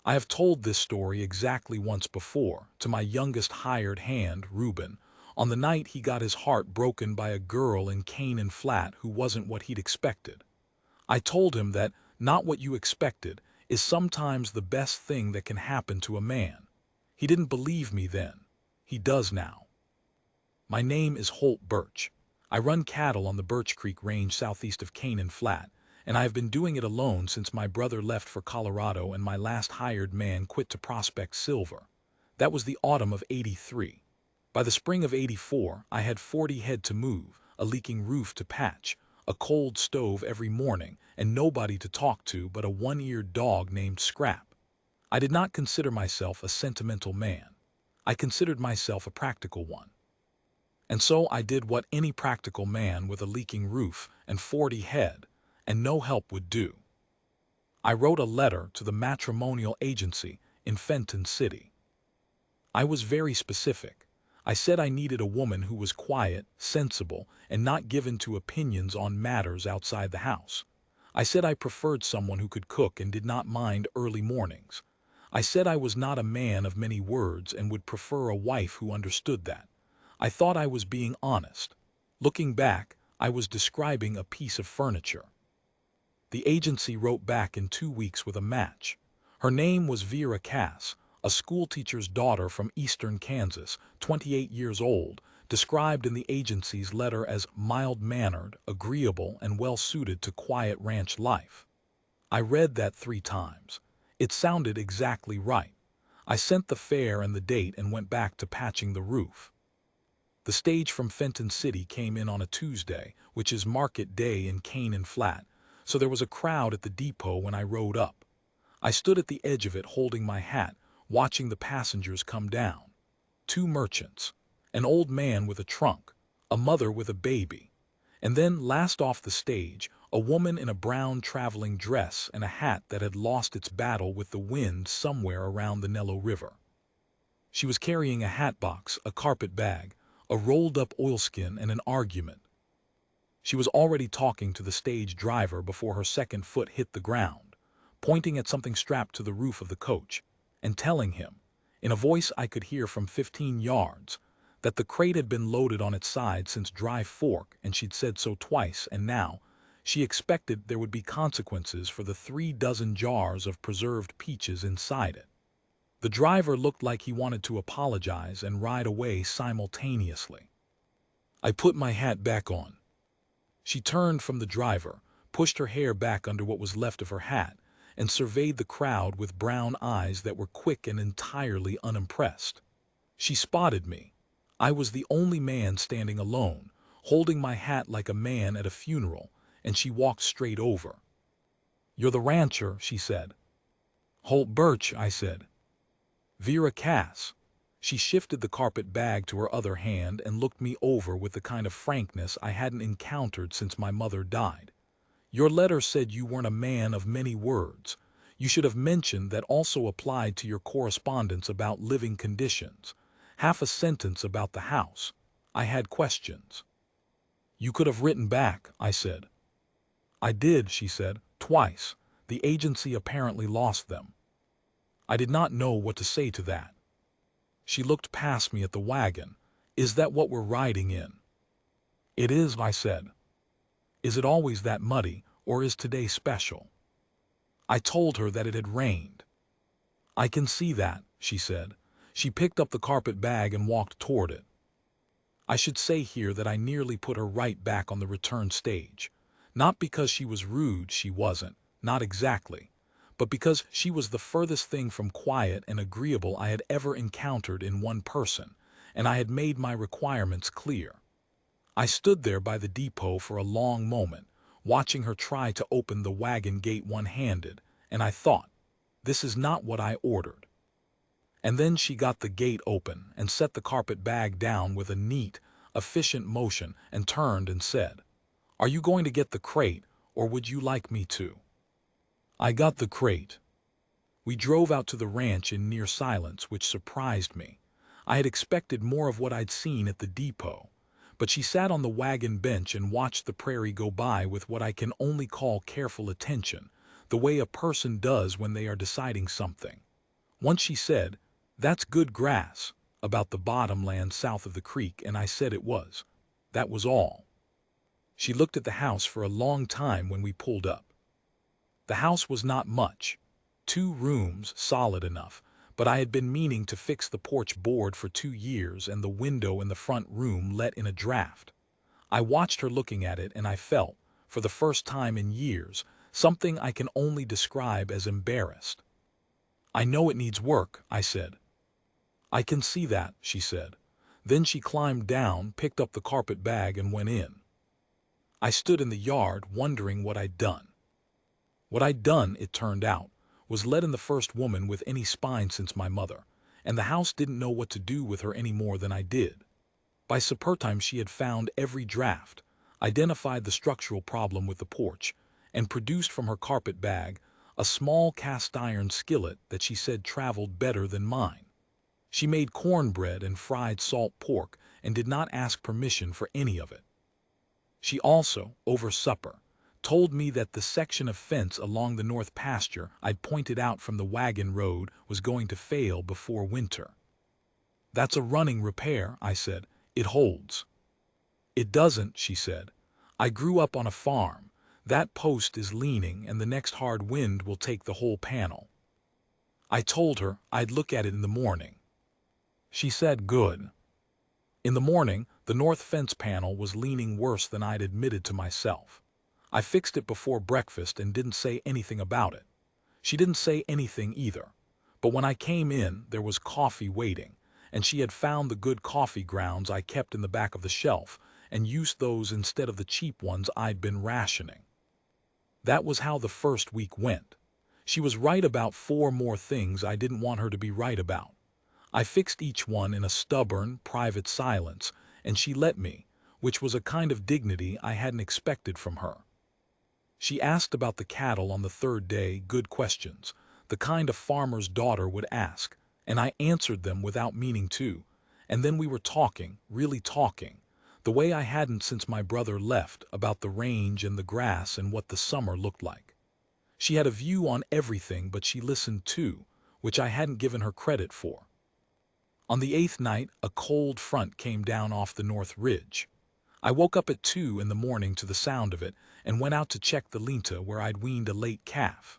I have told this story exactly once before to my youngest hired hand, Reuben, on the night he got his heart broken by a girl in Canaan Flat who wasn't what he'd expected. I told him that not what you expected is sometimes the best thing that can happen to a man. He didn't believe me then. He does now. My name is Holt Birch. I run cattle on the Birch Creek Range southeast of Canaan Flat, and I have been doing it alone since my brother left for Colorado and my last hired man quit to prospect silver. That was the autumn of '83. By the spring of '84, I had 40 head to move, a leaking roof to patch, a cold stove every morning, and nobody to talk to but a one-eared dog named Scrap. I did not consider myself a sentimental man. I considered myself a practical one. And so I did what any practical man with a leaking roof and 40 head and no help would do. I wrote a letter to the matrimonial agency in Fenton City. I was very specific. I said I needed a woman who was quiet, sensible, and not given to opinions on matters outside the house. I said I preferred someone who could cook and did not mind early mornings. I said I was not a man of many words and would prefer a wife who understood that. I thought I was being honest. Looking back, I was describing a piece of furniture. The agency wrote back in 2 weeks with a match. Her name was Vera Cass, a schoolteacher's daughter from eastern Kansas, 28 years old, described in the agency's letter as mild-mannered, agreeable, and well-suited to quiet ranch life. I read that 3 times. It sounded exactly right. I sent the fare and the date and went back to patching the roof. The stage from Fenton City came in on a Tuesday, which is market day in Canaan Flat, so there was a crowd at the depot when I rode up. I stood at the edge of it holding my hat, watching the passengers come down. 2 merchants, an old man with a trunk, a mother with a baby, and then last off the stage, a woman in a brown traveling dress and a hat that had lost its battle with the wind somewhere around the Nello River. She was carrying a hat box, a carpet bag, a rolled-up oilskin, and an argument. She was already talking to the stage driver before her second foot hit the ground, pointing at something strapped to the roof of the coach, and telling him, in a voice I could hear from 15 yards, that the crate had been loaded on its side since Dry Fork, and she'd said so twice, and now she expected there would be consequences for the 3 dozen jars of preserved peaches inside it. The driver looked like he wanted to apologize and ride away simultaneously. I put my hat back on. She turned from the driver, pushed her hair back under what was left of her hat, and surveyed the crowd with brown eyes that were quick and entirely unimpressed. She spotted me. I was the only man standing alone, holding my hat like a man at a funeral, and she walked straight over. "You're the rancher," she said. "Holt Birch," I said. "Vera Cass." She shifted the carpet bag to her other hand and looked me over with the kind of frankness I hadn't encountered since my mother died. "Your letter said you weren't a man of many words. You should have mentioned that also applied to your correspondence about living conditions. Half a sentence about the house. I had questions." "You could have written back," I said. "I did," she said, "twice. The agency apparently lost them." I did not know what to say to that. She looked past me at the wagon. "Is that what we're riding in?" "It is," I said. "Is it always that muddy, or is today special?" I told her that it had rained. "I can see that," she said. She picked up the carpet bag and walked toward it. I should say here that I nearly put her right back on the return stage. Not because she was rude, she wasn't, not exactly, but because she was the furthest thing from quiet and agreeable I had ever encountered in one person, and I had made my requirements clear. I stood there by the depot for a long moment, watching her try to open the wagon gate one-handed, and I thought, this is not what I ordered. And then she got the gate open and set the carpet bag down with a neat, efficient motion and turned and said, "Are you going to get the crate, or would you like me to?" I got the crate. We drove out to the ranch in near silence, which surprised me. I had expected more of what I'd seen at the depot, but she sat on the wagon bench and watched the prairie go by with what I can only call careful attention, the way a person does when they are deciding something. Once she said, "That's good grass," about the bottomland south of the creek, and I said it was. That was all. She looked at the house for a long time when we pulled up. The house was not much. 2 rooms, solid enough, but I had been meaning to fix the porch board for 2 years and the window in the front room let in a draft. I watched her looking at it and I felt, for the first time in years, something I can only describe as embarrassed. "I know it needs work," I said. "I can see that," she said. Then she climbed down, picked up the carpet bag and went in. I stood in the yard wondering what I'd done. What I'd done, it turned out, was let in the first woman with any spine since my mother, and the house didn't know what to do with her any more than I did. By supper time she had found every draft, identified the structural problem with the porch, and produced from her carpet bag a small cast-iron skillet that she said traveled better than mine. She made cornbread and fried salt pork and did not ask permission for any of it. She also, over supper, told me that the section of fence along the north pasture I'd pointed out from the wagon road was going to fail before winter. "That's a running repair," I said. "It holds." "It doesn't," she said. "I grew up on a farm. That post is leaning and the next hard wind will take the whole panel." I told her I'd look at it in the morning. She said good. In the morning, the north fence panel was leaning worse than I'd admitted to myself. I fixed it before breakfast and didn't say anything about it. She didn't say anything either. But when I came in, there was coffee waiting, and she had found the good coffee grounds I kept in the back of the shelf and used those instead of the cheap ones I'd been rationing. That was how the first week went. She was right about 4 more things I didn't want her to be right about. I fixed each one in a stubborn, private silence, and she let me, which was a kind of dignity I hadn't expected from her. She asked about the cattle on the 3rd day, good questions, the kind a farmer's daughter would ask, and I answered them without meaning to, and then we were talking, really talking, the way I hadn't since my brother left, about the range and the grass and what the summer looked like. She had a view on everything, but she listened too, which I hadn't given her credit for. On the 8th night, a cold front came down off the north ridge. I woke up at 2 in the morning to the sound of it and went out to check the linta where I'd weaned a late calf.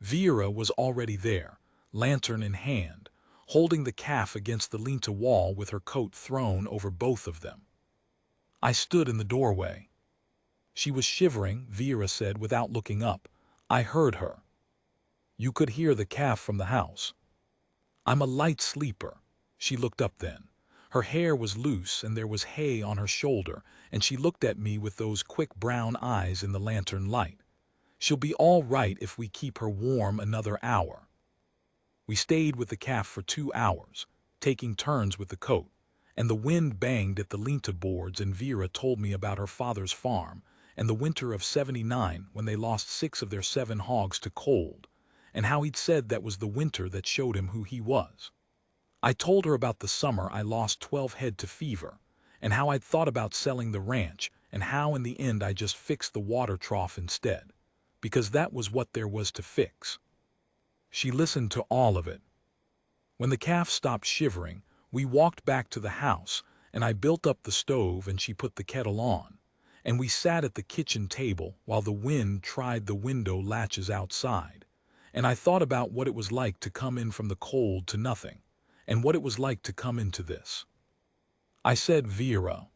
Vera was already there, lantern in hand, holding the calf against the linta wall with her coat thrown over both of them. I stood in the doorway. She was shivering, Vera said without looking up. I heard her. "You could hear the calf from the house." "I'm a light sleeper." She looked up then. Her hair was loose and there was hay on her shoulder, and she looked at me with those quick brown eyes in the lantern light. "She'll be all right if we keep her warm another hour." We stayed with the calf for 2 hours, taking turns with the coat, and the wind banged at the linta boards and Vera told me about her father's farm and the winter of '79 when they lost 6 of their 7 hogs to cold, and how he'd said that was the winter that showed him who he was. I told her about the summer I lost 12 head to fever, and how I'd thought about selling the ranch, and how in the end I just fixed the water trough instead, because that was what there was to fix. She listened to all of it. When the calf stopped shivering, we walked back to the house, and I built up the stove and she put the kettle on, and we sat at the kitchen table while the wind tried the window latches outside, and I thought about what it was like to come in from the cold to nothing, and what it was like to come into this. I said, "Vera."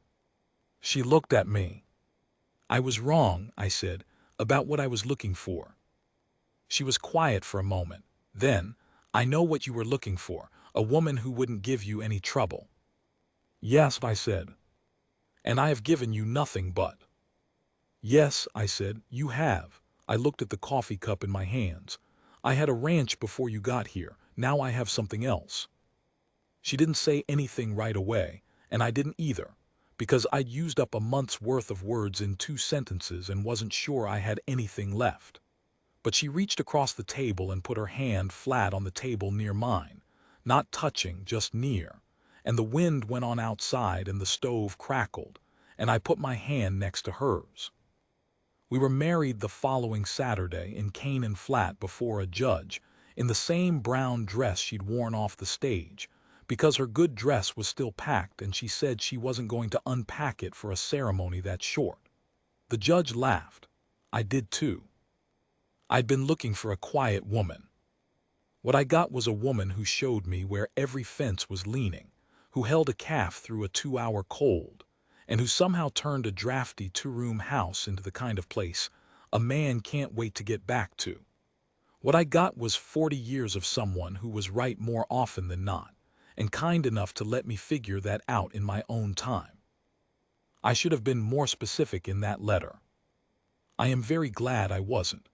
She looked at me. "I was wrong," I said, "about what I was looking for." She was quiet for a moment. Then, "I know what you were looking for, a woman who wouldn't give you any trouble." "Yes," I said. "And I have given you nothing but." "Yes," I said, "you have." I looked at the coffee cup in my hands. "I had a ranch before you got here. Now I have something else." She didn't say anything right away, and I didn't either, because I'd used up a month's worth of words in 2 sentences and wasn't sure I had anything left. But she reached across the table and put her hand flat on the table near mine, not touching, just near, and the wind went on outside and the stove crackled, and I put my hand next to hers. We were married the following Saturday in Canaan Flat before a judge, in the same brown dress she'd worn off the stage, because her good dress was still packed and she said she wasn't going to unpack it for a ceremony that short. The judge laughed. I did too. I'd been looking for a quiet woman. What I got was a woman who showed me where every fence was leaning, who held a calf through a 2-hour cold, and who somehow turned a drafty 2-room house into the kind of place a man can't wait to get back to. What I got was 40 years of someone who was right more often than not, and kind enough to let me figure that out in my own time. I should have been more specific in that letter. I am very glad I wasn't.